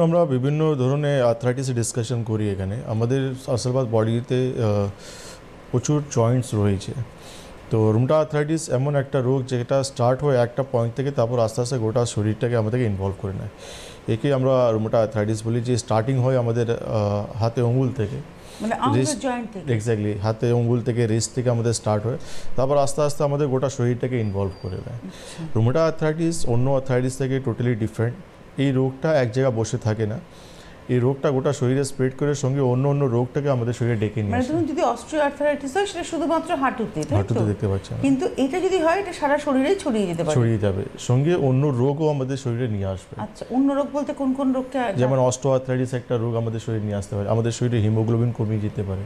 আমরা বিভিন্ন ধরনের আর্থ্রাইটিস ডিসকাশন করি এখানে আমাদের আসলবাদ বডিতে প্রচুর জয়েন্টস রয়েছে। তো রুমেটা আর্থ্রাইটিস এমন একটা রোগ যেটা স্টার্ট হয় একটা পয়েন্ট থেকে, তারপর আস্তে আস্তে গোটা শরীরটাকে আমাদেরকে ইনভলভ করে নেয়। একে আমরা রুমেটা আর্থ্রাইটিস বলি। যে স্টার্টিং হয় আমাদের হাতে আঙুল থেকে, মানে আঙুলের জয়েন্ট থেকে। এক্স্যাক্টলি, হাতে আঙুল থেকে রিস্ট থেকে আমাদের স্টার্ট হয়, তারপর আস্তে আস্তে আমাদের গোটা শরীরটাকে ইনভলভ করে দেয়। রুমেটা আর্থ্রাইটিস অন্য আর্থ্রাইটিস থেকে টোটালি ডিফারেন্ট। এই রোগটা এক জায়গায় বসে থাকে না, এই রোগটা গোটা শরীরে স্প্রেড করে সঙ্গে অন্য অন্য রোগটাকে আমাদের শরীরে ডেকে নিয়ে মানে আসে। ধরুন যদি অস্ট্রিও আর্থ্রাইটিস হয় সেটা শুধুমাত্র হাঁটুতে, তাই তো? হাঁটুতে দেখতে পাচ্ছি না, কিন্তু এটা যদি হয় এটা সারা শরীরেই ছড়িয়ে যেতে পারে। ছড়িয়ে যাবে, সঙ্গে অন্য রোগও আমাদের শরীরে নিয়ে আসবে। আচ্ছা, অন্য রোগ বলতে কোন কোন রোগকে? যেমন অস্টিও আর্থ্রাইটিস একটা রোগ আমাদের শরীরে নিয়ে আসতে পারে, আমাদের শরীরে হিমোগ্লোবিন কমিয়ে যেতে পারে,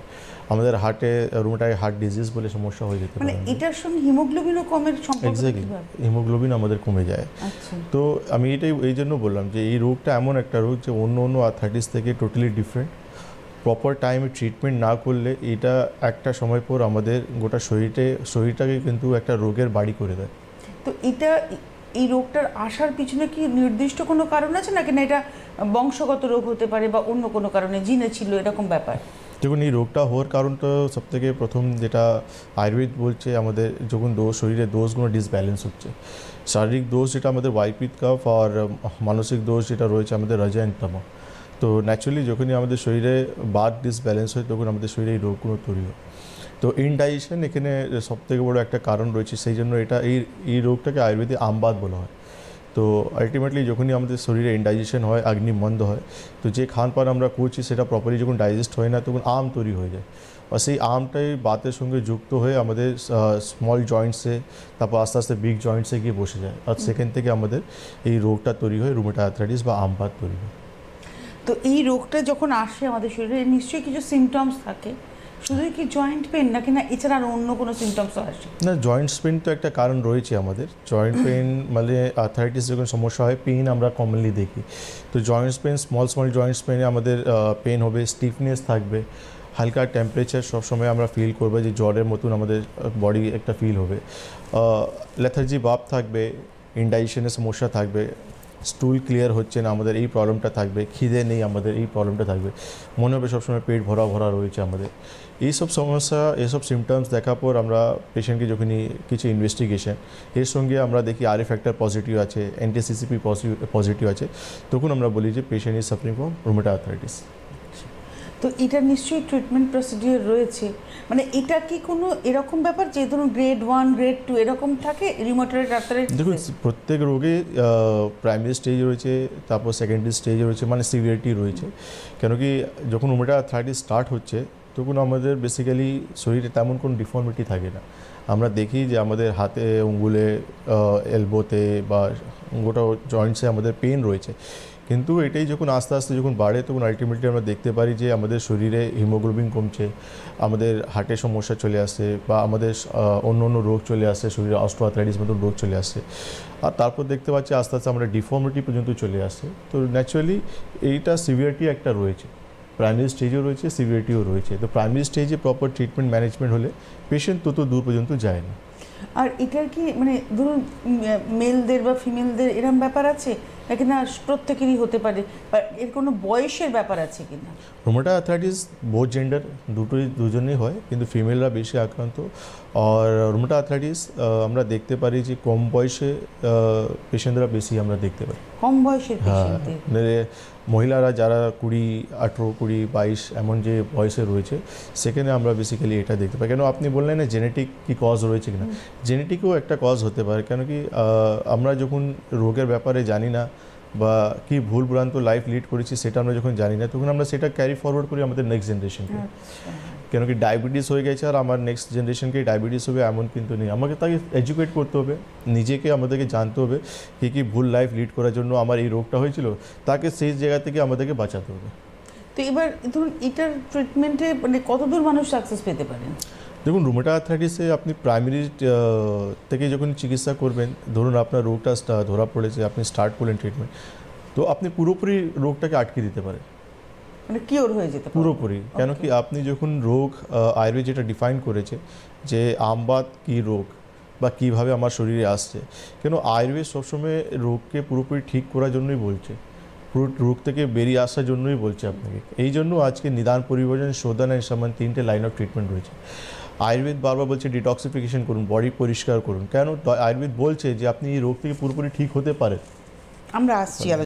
আমাদের হার্টে রুমেটায় হার্ট ডিজিজ বলে সমস্যা হয়ে যেতে মানে পারে। এটার সঙ্গে হিমোগ্লোবিনও কমের সম্পর্ক এক্স্যাক্টলি, কিভাবে? হিমোগ্লোবিন আমাদের কমে যায়। আচ্ছা, তো আমি এটাই এই জন্য বললাম যে এই রোগটা এমন একটা রোগ যে অন্য অন্য আর্থ্রাইটিস থেকে টোটালি ডিফারেন্ট। প্রপার টাইমে ট্রিটমেন্ট না করলে এটা একটা সময় পর আমাদের গোটা শরীরটাকে কিন্তু একটা রোগের বাড়ি করে দেয়। তো এটা এই রোগটার আসার পিছনে কি নির্দিষ্ট কোনো কারণ আছে নাকি না এটা বংশগত রোগ হতে পারে বা অন্য কোনো কারণে জিনে ছিল এরকম ব্যাপার? দেখুন, এই রোগটা হওয়ার কারণটা সবথেকে প্রথম যেটা আয়ুর্বেদ বলছে, আমাদের যখন শরীরে দোষগুলো ডিসব্যালেন্স হচ্ছে, শারীরিক দোষ যেটা আমাদের ওয়াইপিত কাফ, আর মানসিক দোষ যেটা রয়েছে আমাদের রজা এন্ড তামা। তো ন্যাচুরালি যখনই আমাদের শরীরে বাদ ডিসব্যালেন্স হয় তখন আমাদের শরীরে এই রোগগুলো তৈরি হয়। তো ইনডাইজেশন এখানে সবথেকে বড় একটা কারণ রয়েছে, সেই জন্য এই রোগটাকে আয়ুর্বেদে আমবাদ বলা হয়। তো আলটিমেটলি যখনই আমাদের শরীরে ইনডাইজেশন হয়, অগ্নিমন্দ হয়, তো যে খান পান আমরা করছি সেটা প্রপারলি যখন ডাইজেস্ট হয় না তখন আম তৈরি হয়ে যায়, আর সেই আমটাই বাতের সঙ্গে যুক্ত হয়ে আমাদের স্মল জয়েন্টসে, তারপর আস্তে আস্তে বিগ জয়েন্টসে গিয়ে বসে যায়, আর সেখান থেকে আমাদের এই রোগটা তৈরি হয়, রুমেটা আর্থ্রাইটিস বা আমবাত তৈরি হয়। তো এই রোগটা যখন আসে আমাদের শরীরে নিশ্চয়ই কিছু সিমটমস থাকে। শুধুই কি জয়েন্ট পেন নাকি না এছাড়া আর অন্য কোনো সিমটমসও আসে? না, জয়েন্টস পেন তো একটা কারণ রয়েছে আমাদের। জয়েন্ট পেন মানে আর্থ্রাইটিস যখন সমস্যা হয়, পেন আমরা কমনলি দেখি। তো জয়েন্টস পেন, স্মল জয়েন্টস পেনে আমাদের পেন হবে, স্টিফনেস থাকবে, হালকা টেম্পারেচার সবসময় আমরা ফিল করবো, যে জ্বরের মতন আমাদের বডি একটা ফিল হবে, লেথার্জি ভাব থাকবে, ইনডাইজেশনের সমস্যা থাকবে, স্টুল ক্লিয়ার হচ্ছে না আমাদের এই প্রবলেমটা থাকবে, খিদে নেই আমাদের এই প্রবলেমটা থাকবে, মনে হবে সবসময় পেট ভরা ভরা রয়েছে আমাদের। এইসব সমস্যা, এইসব সিমটমস দেখার পর আমরা পেশেন্টকে যখনই কিছু ইনভেস্টিগেশন, এর সঙ্গে আমরা দেখি আরএ ফ্যাক্টর পজিটিভ আছে, এনটিসিসিপি পজিটিভ আছে, তখন আমরা বলি যে patient is suffering from rheumatoid arthritis. তো এটা নিশ্চয়ই ট্রিটমেন্ট প্রসিডিওর রয়েছে। মানে এটা কি কোনো এরকম ব্যাপার যে ধরুন গ্রেড 1 গ্রেড 2 এরকম থাকে রিউমাটয়েড আর্থ্রাইটিস? দেখুন, প্রত্যেক রোগে প্রাইমারি স্টেজ রয়েছে, তারপর সেকেন্ডারি স্টেজ রয়েছে, মানে সিভিয়ারিটি রয়েছে। কেন কি যখন রুমেটা আর্থ্রাইটিস স্টার্ট হচ্ছে তখন আমাদের বেসিক্যালি শরীরে তেমন কোনো ডিফর্মিটি থাকে না। আমরা দেখি যে আমাদের হাতে, আঙুলে, এলবোতে বা গোটা জয়েন্টসে আমাদের পেন রয়েছে, কিন্তু এটাই যখন আস্তে আস্তে যখন বাড়ে তখন আলটিমেটলি আমরা দেখতে পারি যে আমাদের শরীরে হিমোগ্লোবিন কমছে, আমাদের হার্টের সমস্যা চলে আসছে, বা আমাদের অন্য অন্য রোগ চলে আসছে, শরীরে অস্টিও আর্থ্রাইটিস মতন রোগ চলে আসছে, আর তারপর দেখতে পাচ্ছি আস্তে আস্তে আমরা ডিফর্মিটি পর্যন্ত চলে আসছে। তো ন্যাচুরালি এইটা সিভিয়ারিটি একটা রয়েছে, প্রাইমারি স্টেজও রয়েছে, সিভিয়ারিটিও রয়েছে। তো প্রাইমারি স্টেজে প্রপার ট্রিটমেন্ট ম্যানেজমেন্ট হলে পেশেন্ট তত দূর পর্যন্ত যায় না। আর এটার কি মানে ধরুন মেলদের বা ফিমেলদের এরকম ব্যাপার আছে নাকি না প্রত্যেকেরই হতে পারে, বা এর কোনো বয়সের ব্যাপার আছে কিনা? রুমেটা আর্থ্রাইটিস বোথ জেন্ডার দুজনেই হয়, কিন্তু ফিমেলরা বেশি আক্রান্ত। আর রুমেটা আর্থ্রাইটিস আমরা দেখতে পারি যে কম বয়সে পেশেন্টরা বেশি আমরা দেখতে পারি। কম বয়সের হ্যাঁ, পেশেন্টদের? মহিলারা যারা 20, 18, 20, 22 এমন যে বয়সে রয়েছে, সেখানে আমরা বেসিক্যালি এটা দেখতে পাই। কেন আপনি বললেন না জেনেটিক কি কজ রয়েছে কিনা, জেনেটিকও একটা কজ হতে পারে। কেন কি আমরা যখন রোগের ব্যাপারে জানি না বা কি ভুল ভ্রান্ত লাইফ লিড করেছি সেটা আমরা যখন জানি না, তখন আমরা সেটা ক্যারি ফরওয়ার্ড করি আমাদের নেক্সট জেনারেশনকে। কেন কি ডায়াবেটিস হয়ে গেছে আর আমার নেক্সট জেনারেশনকে ডায়াবেটিস হবে এমন কিন্তু নেই। আমাকে তাকে এডুকেট করতে হবে, নিজেকে আমাদেরকে জানতে হবে কী কী ভুল লাইফ লিড করার জন্য আমার এই রোগটা হয়েছিল, তাকে সেই জায়গা থেকে আমাদেরকে বাঁচাতে হবে। তো এবার ধরুন এটার ট্রিটমেন্টে মানে কতদূর মানুষ সাকসেস পেতে পারেন? দেখুন, রুমেটা আর্থ্রাইটিসে আপনি প্রাইমারি থেকে যখন চিকিৎসা করবেন, ধরুন আপনার রোগটা ধরা পড়েছে, আপনি স্টার্ট করলেন ট্রিটমেন্ট, তো আপনি পুরোপুরি রোগটাকে আটকে দিতে পারেন, মানে কিওর হয়ে যেতে পারে পুরোপুরি। কেন কি আপনি যখন রোগ, আয়ুর্বেদ যেটা ডিফাইন করেছে যে আমবাত কী রোগ বা কীভাবে আমার শরীরে আসছে, কেন আয়ুর্বেদ সবসময় রোগকে পুরোপুরি ঠিক করার জন্যই বলছে। পুরো রোগ থেকে বেরিয়ে আসার জন্যই বলছি আপনাকে। এই জন্য আজকে নিদান, পরিবর্জন, শোধন আর সমান 3টে লাইন অফ ট্রিটমেন্ট রয়েছে। আয়ুর্বেদ বারবার বলছে ডিটক্সিফিকেশন করুন, বডি পরিষ্কার করুন। কেন? আয়ুর্বেদ বলছে যে আপনি এই রোগ থেকে পুরোপুরি ঠিক হতে পারেন। আমরা আসছি